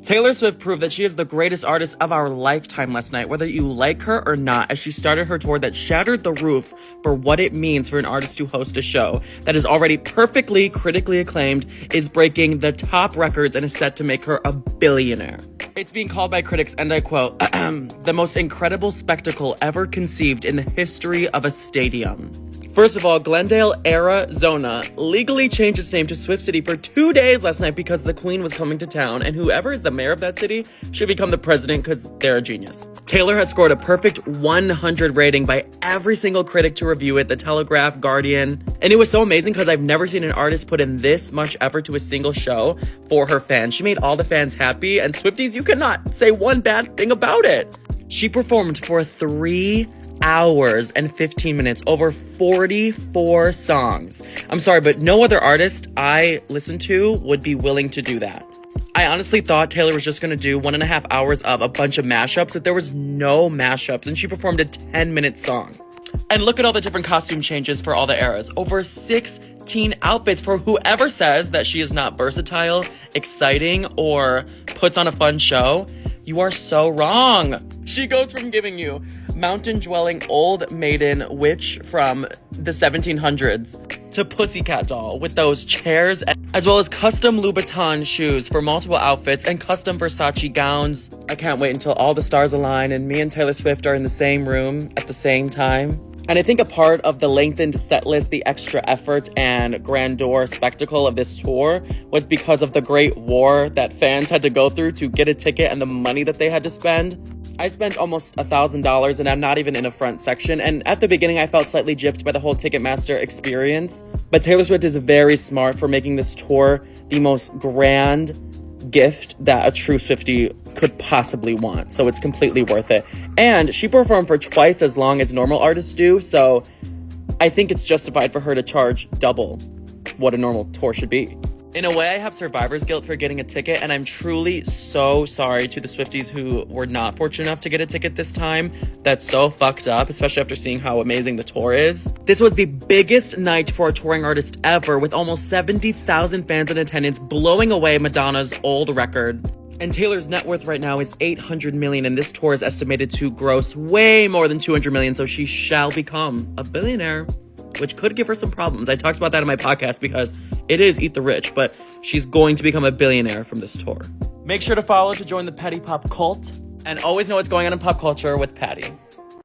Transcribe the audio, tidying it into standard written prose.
Taylor Swift proved that she is the greatest artist of our lifetime last night, whether you like her or not, as she started her tour that shattered the roof for what it means for an artist to host a show that is already perfectly critically acclaimed, is breaking the top records, and is set to make her a billionaire. It's being called by critics, and I quote, the most incredible spectacle ever conceived in the history of a stadium. First of all, Glendale, Arizona legally changed its name to Swift City for 2 days last night because the Queen was coming to town, and whoever is the mayor of that city should become the president because they're a genius. Taylor has scored a perfect 100 rating by every single critic to review it, The Telegraph, Guardian, and it was so amazing because I've never seen an artist put in this much effort to a single show for her fans. She made all the fans happy, and Swifties, you cannot say one bad thing about it. She performed for 3 hours and 15 minutes, over 44 songs. I'm sorry, but no other artist I listen to would be willing to do that. I honestly thought Taylor was just gonna do 1.5 hours of a bunch of mashups, but there was no mashups, and she performed a 10-minute song. And look at all the different costume changes for all the eras. Over 16 outfits for whoever says that she is not versatile, exciting, or puts on a fun show. You are so wrong. She goes from giving you mountain-dwelling old maiden witch from the 1700s to pussycat doll with those chairs, as well as custom Louboutin shoes for multiple outfits and custom Versace gowns. I can't wait until all the stars align and me and Taylor Swift are in the same room at the same time. And I think a part of the lengthened set list, the extra effort and grandeur spectacle of this tour was because of the great war that fans had to go through to get a ticket and the money that they had to spend. I spent almost $1,000 and I'm not even in a front section. And at the beginning, I felt slightly gypped by the whole Ticketmaster experience. But Taylor Swift is very smart for making this tour the most grand gift that a true Swiftie could possibly want. So it's completely worth it. And she performed for twice as long as normal artists do. So I think it's justified for her to charge double what a normal tour should be. In a way, I have survivor's guilt for getting a ticket, and I'm truly so sorry to the Swifties who were not fortunate enough to get a ticket this time. That's so fucked up, especially after seeing how amazing the tour is. This was the biggest night for a touring artist ever, with almost 70,000 fans in attendance, blowing away Madonna's old record. And Taylor's net worth right now is $800 million, and this tour is estimated to gross way more than $200 million, so she shall become a billionaire, which could give her some problems. I talked about that in my podcast because it is Eat the Rich, but she's going to become a billionaire from this tour. Make sure to follow to join the Petty Pop cult, and always know what's going on in pop culture with Patty.